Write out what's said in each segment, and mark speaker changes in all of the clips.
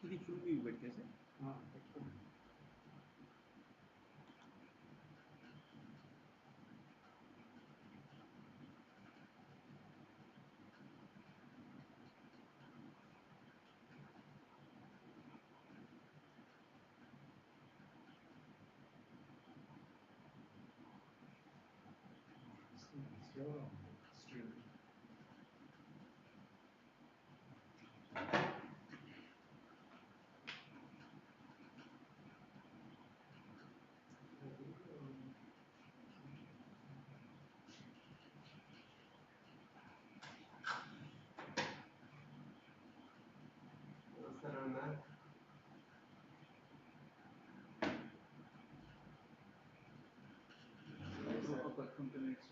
Speaker 1: ఇది full view పెట్టేసి stream ఒక 20 minutes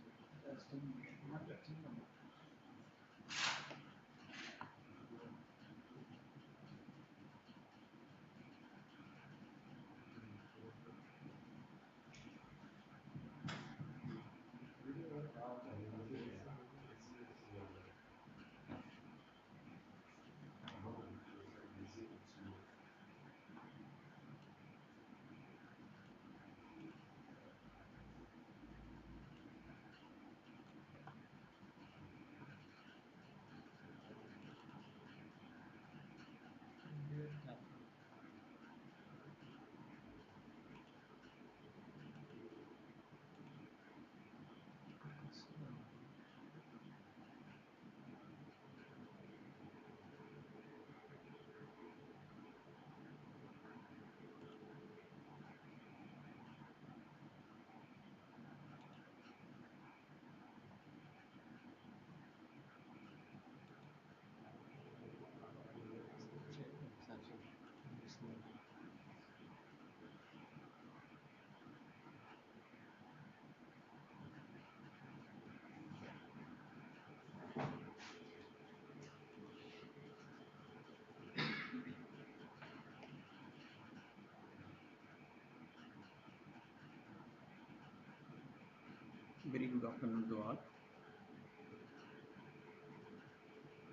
Speaker 1: Very good afternoon to all.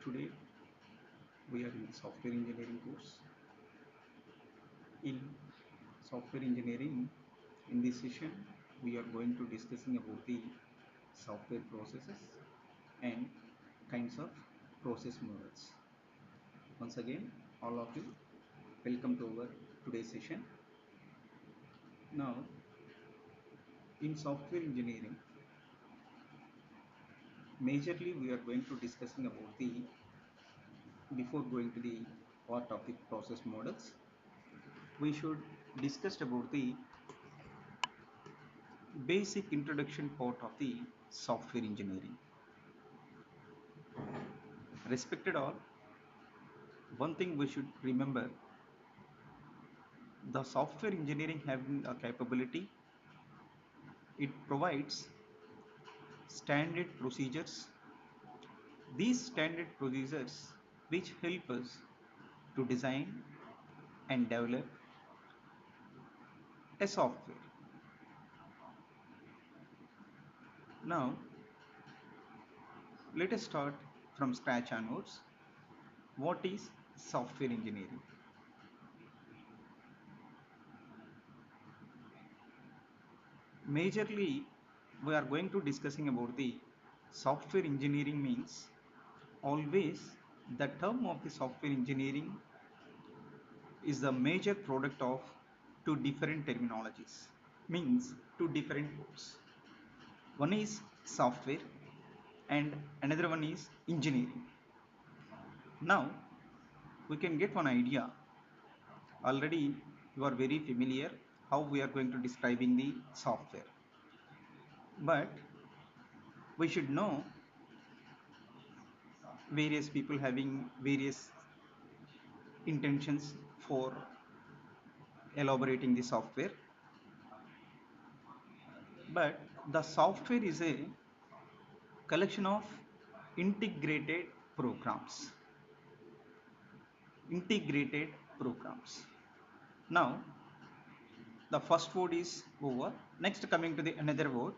Speaker 1: Today we are in software engineering course. In software engineering, in this session, we are going to discussing about the software processes and kinds of process models. Once again, all of you, welcome to our today's session. Now, in software engineering, majorly we are going to discussing about the, before going to the part of the process models, we should discuss about the basic introduction part of the software engineering. Respected all, one thing we should remember, the software engineering having a capability, it provides standard procedures. These standard procedures which help us to design and develop a software. Now, let us start from scratch onwards. What is software engineering? Majorly, we are going to discussing about the software engineering means always the term of the software engineering is the major product of two different terminologies, means two different words. One is software and another one is engineering. Now we can get one idea. Already you are very familiar how we are going to describing the software, but we should know various people having various intentions for elaborating the software, but the software is a collection of integrated programs. Integrated programs. Now the first word is over. Next, coming to the another word,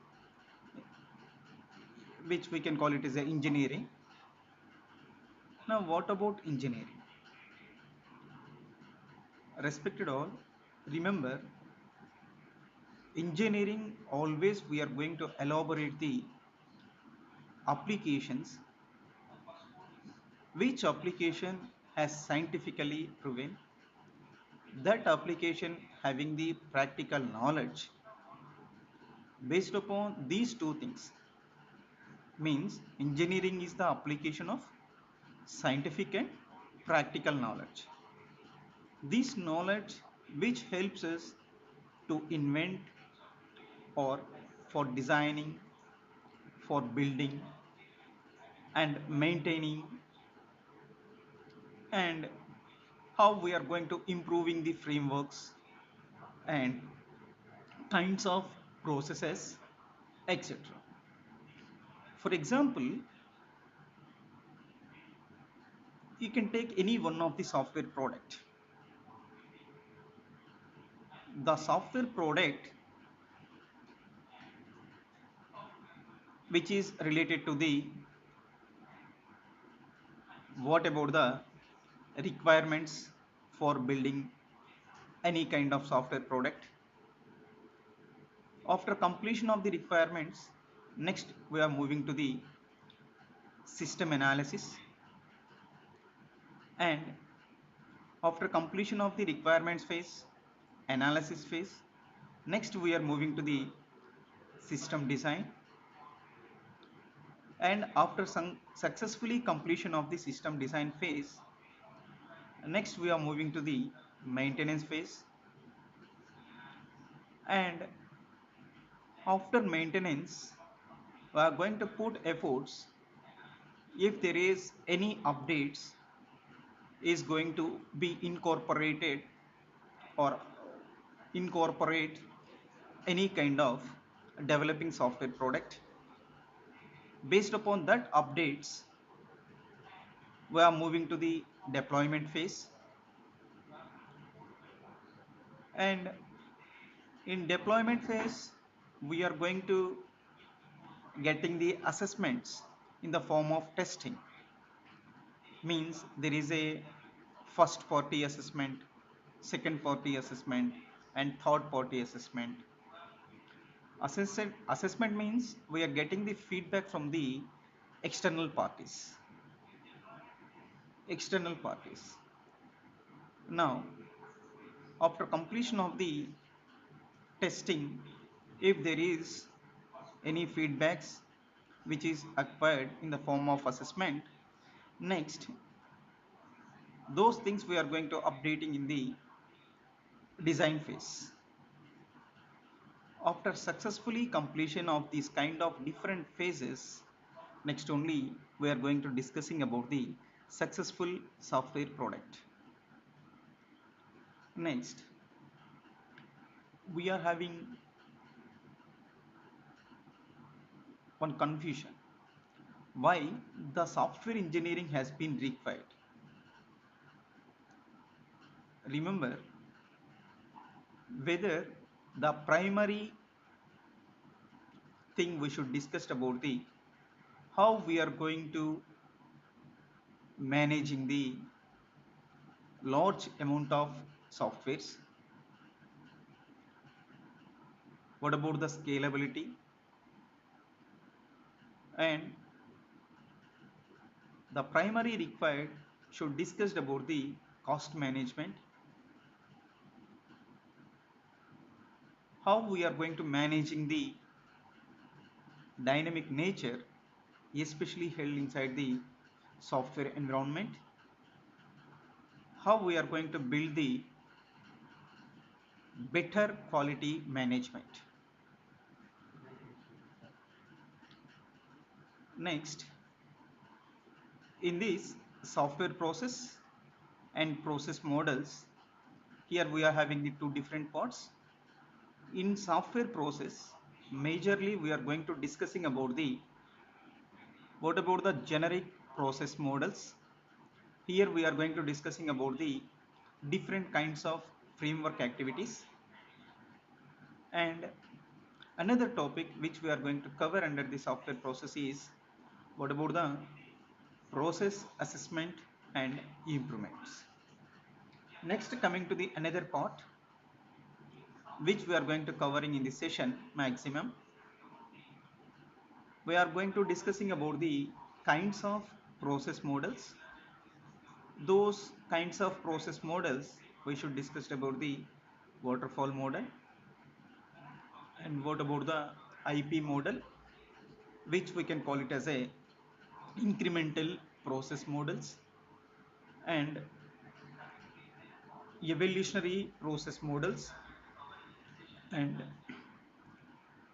Speaker 1: which we can call it as a engineering. Now what about engineering? Respected all, remember, engineering always we are going to elaborate the applications, which application has scientifically proven, that application having the practical knowledge. Based upon these two things, means engineering is the application of scientific and practical knowledge. This knowledge which helps us to invent or for designing, for building and maintaining, and how we are going to improving the frameworks and kinds of processes, etc. For example, you can take any one of the software product. The software product which is related to the what about the requirements for building any kind of software product. After completion of the requirements, next we are moving to the system analysis, and after completion of the requirements phase, analysis phase, next we are moving to the system design, and after some successfully completion of the system design phase, next we are moving to the maintenance phase, and after maintenance we are going to put efforts if there is any updates is going to be incorporated or incorporate any kind of developing software product. Based upon that updates, we are moving to the deployment phase, and in deployment phase we are going to getting the assessments in the form of testing. Means there is a first party assessment, second party assessment, and third party assessment. Assessment means we are getting the feedback from the external parties. External parties. Now, after completion of the testing, if there is any feedbacks which is acquired in the form of assessment, next those things we are going to updating in the design phase. After successfully completion of these kind of different phases, next only we are going to discussing about the successful software product. Next, we are having one confusion. Why the software engineering has been required? Remember, whether the primary thing we should discuss about the how we are going to managing the large amount of softwares. What about the scalability? And the primary required should discuss about the cost management, how we are going to managing the dynamic nature especially held inside the software environment, how we are going to build the better quality management. Next, in this software process and process models, here we are having the two different parts. In software process, majorly we are going to discussing about the what about the generic process models. Here we are going to discussing about the different kinds of framework activities, and another topic which we are going to cover under the software process is what about the process assessment and improvements. Next, coming to the another part which we are going to covering in this session maximum, we are going to discussing about the kinds of process models. Those kinds of process models we should discuss about the waterfall model, and what about the IP model, which we can call it as a incremental process models, and evolutionary process models. And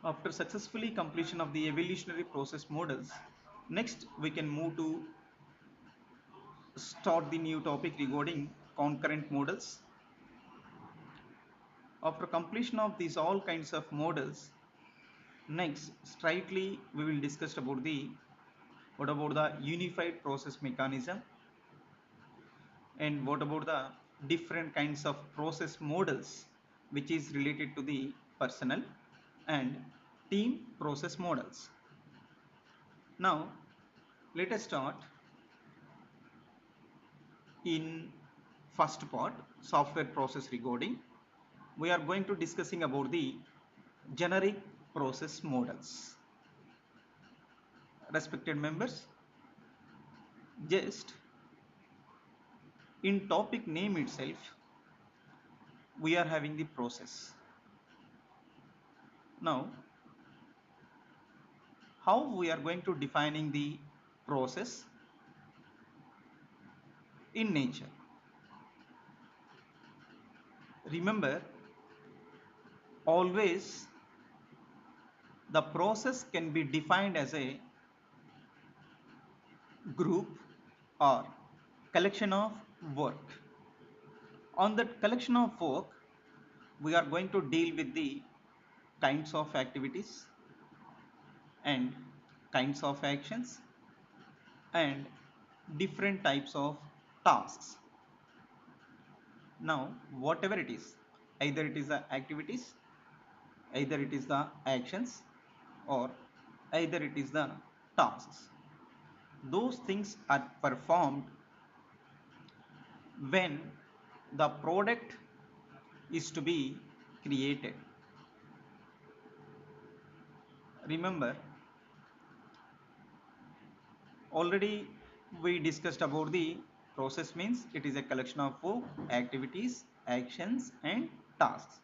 Speaker 1: after successfully completion of the evolutionary process models, next we can move to start the new topic regarding concurrent models. After completion of these all kinds of models, next straightly we will discuss about the what about the unified process mechanism, and what about the different kinds of process models which is related to the personal and team process models. Now let us start in first part, software process recording. We are going to discussing about the generic process models. Respected members, just in topic name itself we are having the process. Now how we are going to defining the process in nature? Remember, always the process can be defined as a group or collection of work. On that collection of work, we are going to deal with the kinds of activities and kinds of actions and different types of tasks. Now whatever it is, either it is the activities, either it is the actions, or either it is the tasks, those things are performed when the product is to be created. Remember, already we discussed about the process means it is a collection of work, activities, actions and tasks.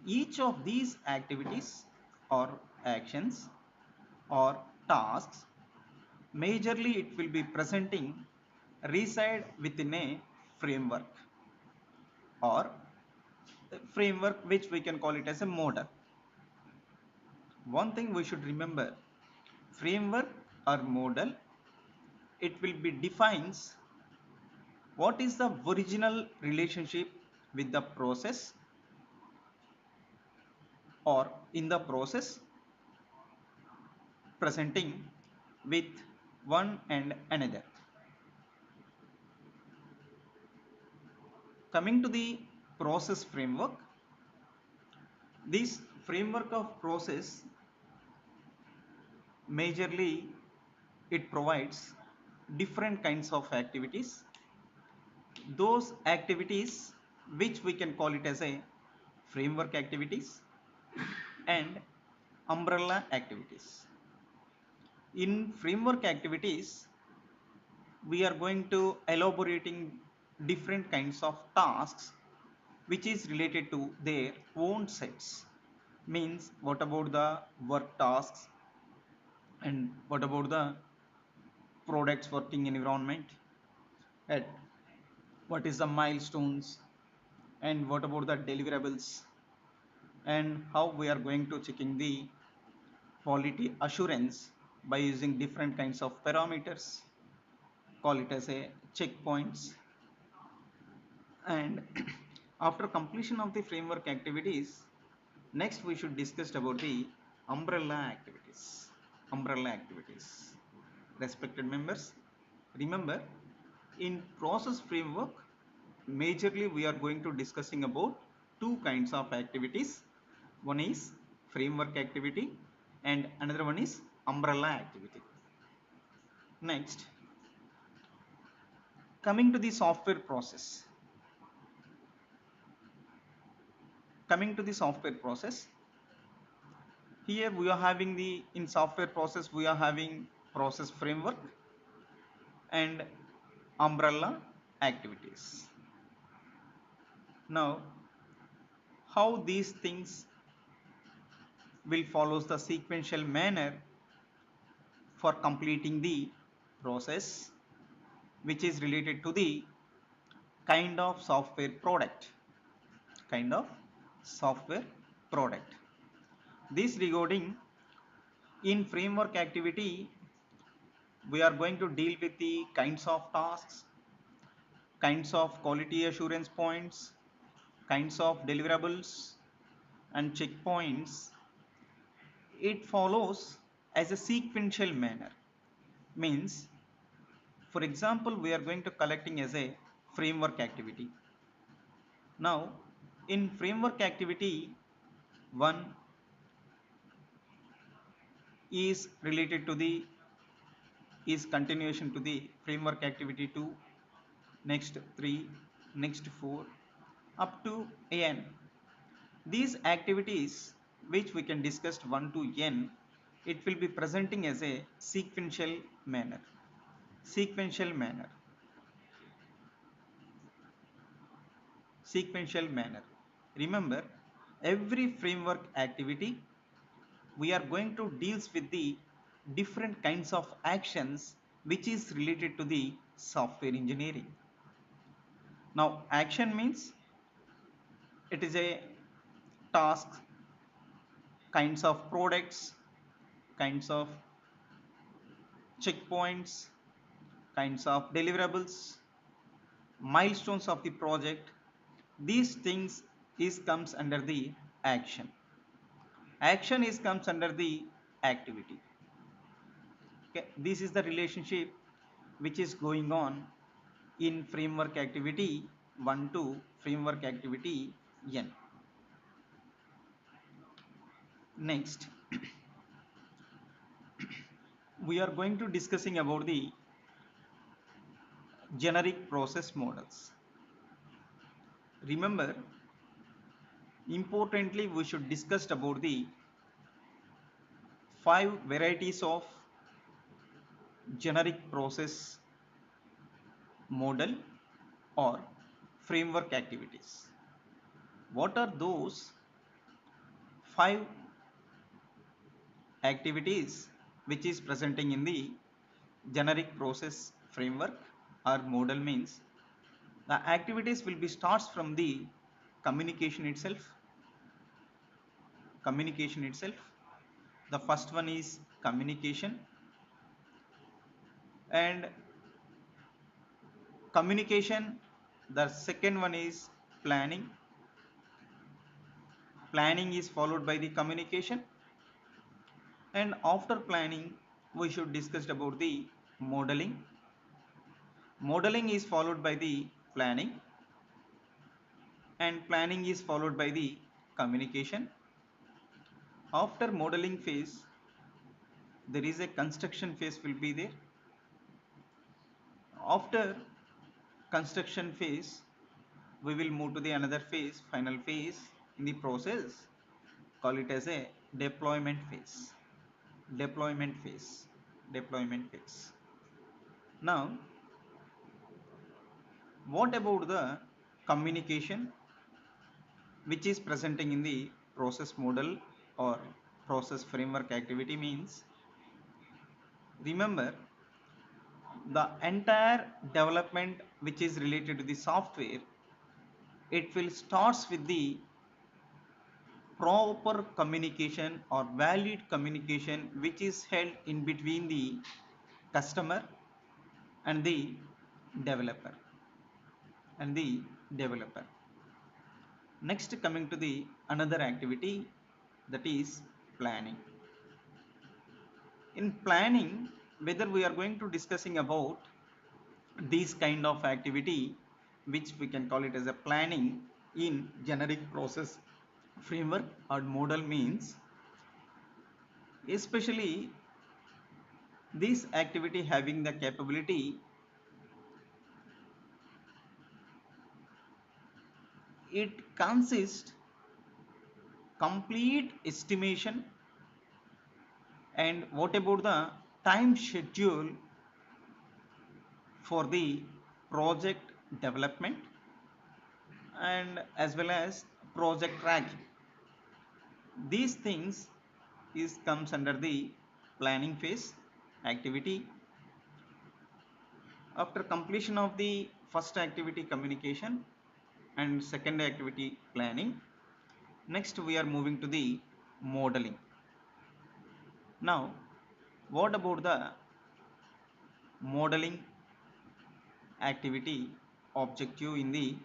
Speaker 1: Each of these activities or actions or tasks, majorly it will be presenting reside within a framework, or framework which we can call it as a model. One thing we should remember, framework or model, it will be defines what is the original relationship with the process or in the process presenting with one and another. Coming to the process framework, this framework of process majorly it provides different kinds of activities. Those activities which we can call it as a framework activities and umbrella activities. In framework activities, we are going to elaborating different kinds of tasks which is related to their own sets. Means what about the work tasks, and what about the products working environment, and what is the milestones, and what about the deliverables, and how we are going to checking the quality assurance by using different kinds of parameters, call it as a checkpoints. And after completion of the framework activities, next we should discuss about the umbrella activities. Umbrella activities, respected members, remember, in process framework majorly we are going to discussing about two kinds of activities. One is framework activity and another one is umbrella activity. Next, coming to the software process. coming to the software process, here we are having the, in software process we are having process framework and umbrella activities. Now, how these things will follows the sequential manner for completing the process, which is related to the kind of software product, kind of software product. This regarding, in framework activity we are going to deal with the kinds of tasks, kinds of quality assurance points, kinds of deliverables and checkpoints. It follows as a sequential manner. Means, for example, we are going to collecting as a framework activity. Now, in framework activity, one is related to the, is continuation to the framework activity 2, next 3, next 4, up to n. These activities which we can discuss 1 to n, it will be presenting as a sequential manner. Sequential manner. Sequential manner. Remember, every framework activity we are going to deals with the different kinds of actions which is related to the software engineering. Now, action means it is a task, kinds of products, kinds of checkpoints, kinds of deliverables, milestones of the project. These things is comes under the action. Action is comes under the activity. Okay, this is the relationship which is going on in framework activity 1 to framework activity n. Next, we are going to discussing about the generic process models. Remember, importantly we should discuss about the 5 varieties of generic process model or framework activities. What are those 5 activities which is presenting in the generic process framework or model? Means the activities will be starts from the communication itself. Communication itself. The first one is communication, and communication, the second one is planning. Planning is followed by the communication, and after planning we should discuss about the modeling. Modeling is followed by the planning, and planning is followed by the communication. After modeling phase there is a construction phase will be there. After construction phase we will move to the another phase, final phase in the process, call it as a deployment phase. Deployment phase. Deployment phase. Now, what about the communication which is presenting in the process model or process framework activity? Means, remember, the entire development which is related to the software, it will starts with the proper communication or valid communication which is held in between the customer and the developer and the developer. Next, coming to the another activity, that is planning. In planning, whether we are going to discussing about this kind of activity which we can call it as a planning in generic process framework or model, means especially this activity having the capability, it consists complete estimation, and what about the time schedule for the project development, and as well as project tracking. These things is comes under the planning phase activity. After completion of the first activity, communication, and second activity, planning, next we are moving to the modeling. Now, what about the modeling activity objective in the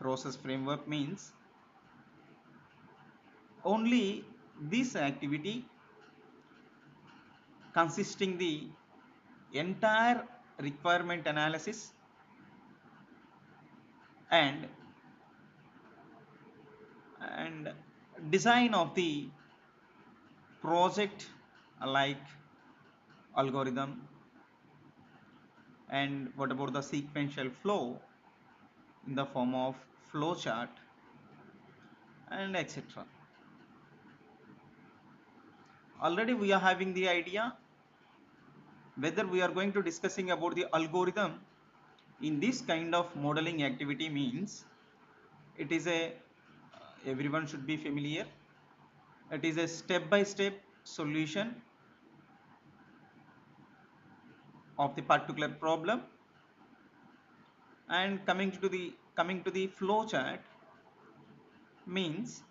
Speaker 1: process framework? Means only this activity consisting the entire requirement analysis and and design of the project, like algorithm, and what about the sequential flow in the form of flow chart, and etc. Already we are having the idea whether we are going to discussing about the algorithm in this kind of modeling activity. Means it is a everyone should be familiar, it is a step by step solution of the particular problem. And coming to the flow chart, means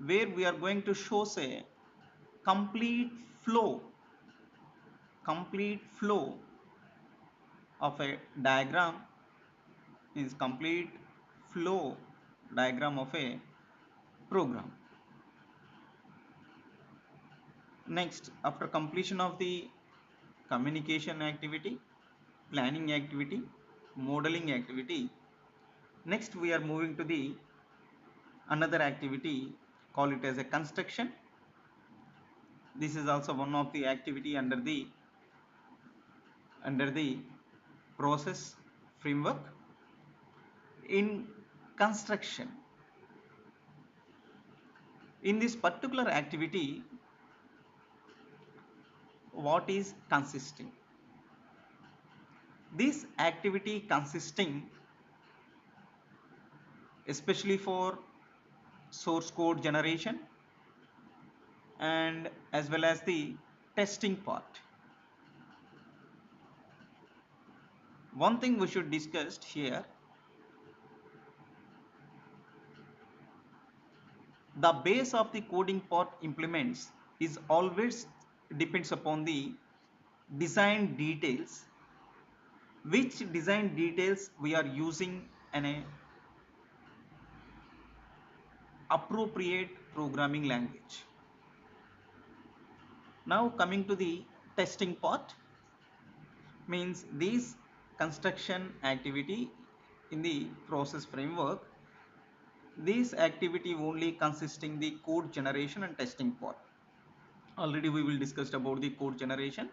Speaker 1: where we are going to show say complete flow complete flow of a diagram, is complete flow diagram of a program. Next, after completion of the communication activity, planning activity, modeling activity, next we are moving to the another activity, call it as a construction. This is also one of the activity under the process framework. In construction, in this particular activity, what is consisting? This activity consisting especially for source code generation and as well as the testing part. One thing we should discuss here, the base of the coding part implements is always depends upon the design details, which design details we are using an appropriate programming language. Now coming to the testing part, means this construction activity in the process framework, this activity only consisting the code generation and testing part. Already we will discuss about the code generation.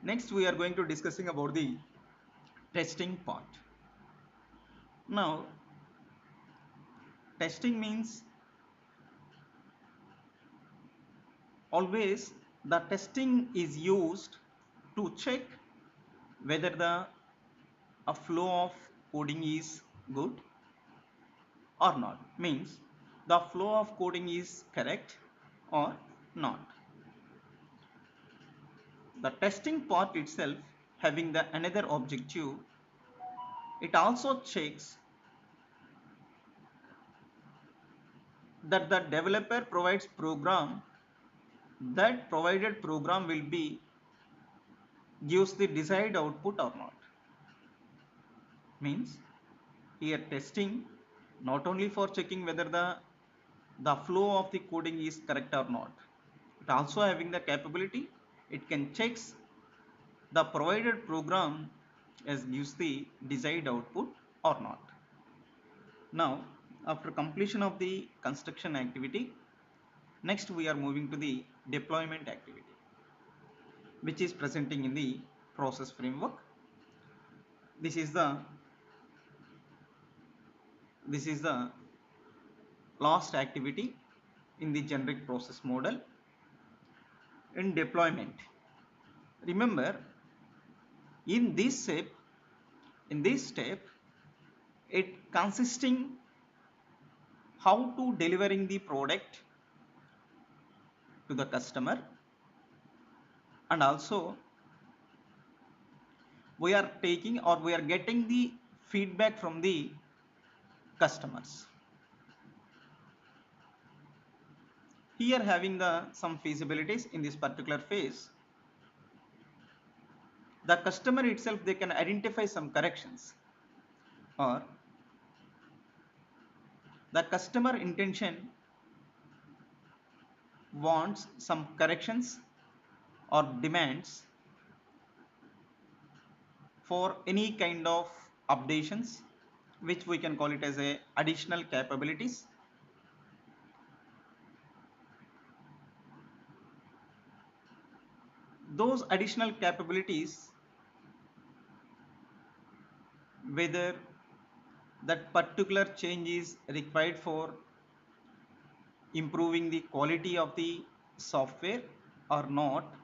Speaker 1: Next we are going to discussing about the testing part. Now testing means always the testing is used to check whether the a flow of coding is good or not, means the flow of coding is correct or not. The testing part itself having the another objective, it also checks that the developer provides program, that provided program will be gives the desired output or not. Means here testing not only for checking whether the flow of the coding is correct or not, it also having the capability, it can checks the provided program as gives the desired output or not. Now after completion of the construction activity, next we are moving to the deployment activity, which is presenting in the process framework. This is the last activity in the generic process model. In deployment, remember, in this step it consisting how to delivering the product to the customer, and also we are taking or we are getting the feedback from the customers. Here having the some feasibilities in this particular phase, the customer itself they can identify some corrections, or the customer intention wants some corrections or demands for any kind of updations, which we can call it as a additional capabilities. Those additional capabilities, whether that particular change is required for improving the quality of the software or not,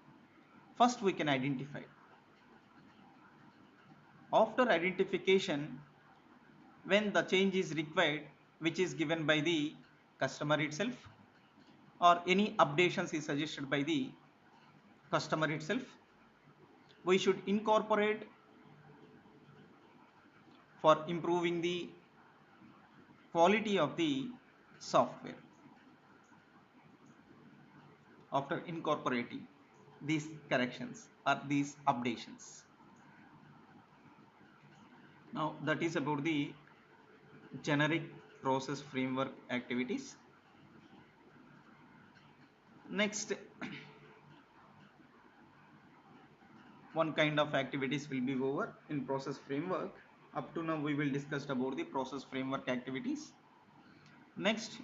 Speaker 1: first we can identify. After identification, when the change is required, which is given by the customer itself, or any updations is suggested by the customer itself, we should incorporate for improving the quality of the software. After incorporating these corrections or these updations, now that is about the generic process framework activities. Next, one kind of activities will be over in process framework. Up to now we will discuss about the process framework activities. Next,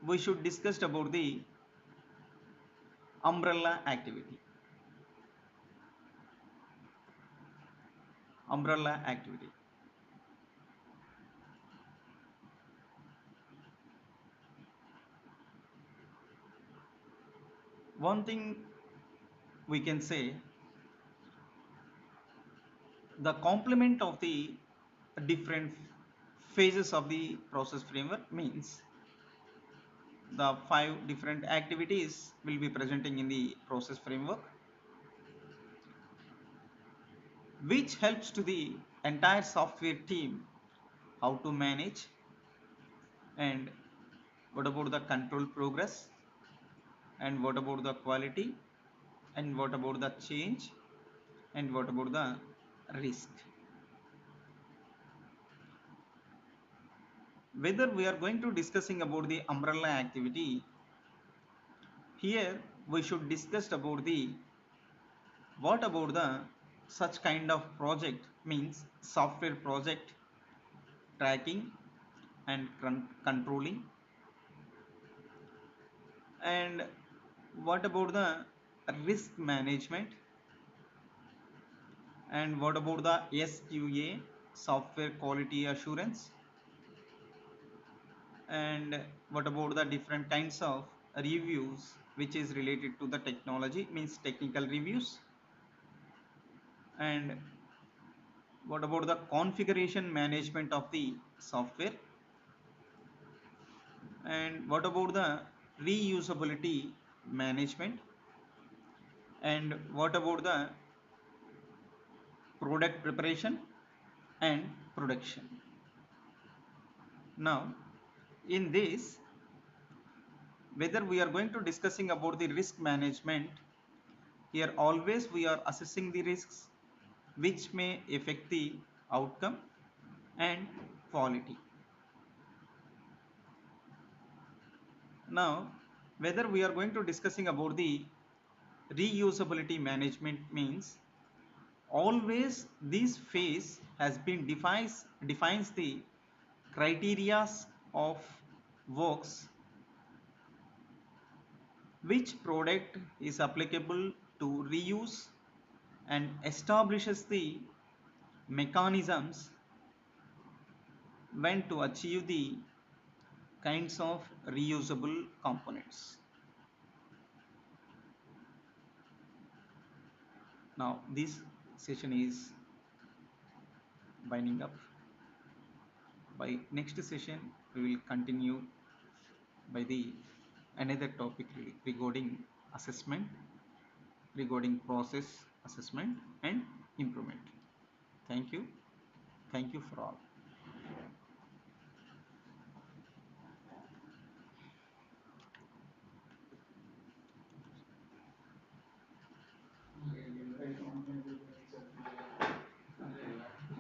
Speaker 1: we should discuss about the umbrella activity. Umbrella activity. One thing we can say, the complement of the different phases of the process framework means the 5 different activities will be presenting in the process framework, which helps to the entire software team how to manage, and what about the control progress, and what about the quality, and what about the change, and what about the risk. Whether we are going to discussing about the umbrella activity, here we should discuss about the what about the such kind of project means software project tracking and controlling, and what about the risk management, and what about the SQA, software quality assurance, and what about the different kinds of reviews which is related to the technology means technical reviews, and what about the configuration management of the software, and what about the reusability management, and what about the product preparation and production. Now in this, whether we are going to discussing about the risk management, here always we are assessing the risks which may affect the outcome and quality. Now whether we are going to discussing about the reusability management means always this phase has been defines the criteria of works, which product is applicable to reuse, and establishes the mechanisms when to achieve the kinds of reusable components. Now this session is winding up. By next session we will continue by the another topic regarding assessment, regarding process assessment and improvement. Thank you. Thank you for all.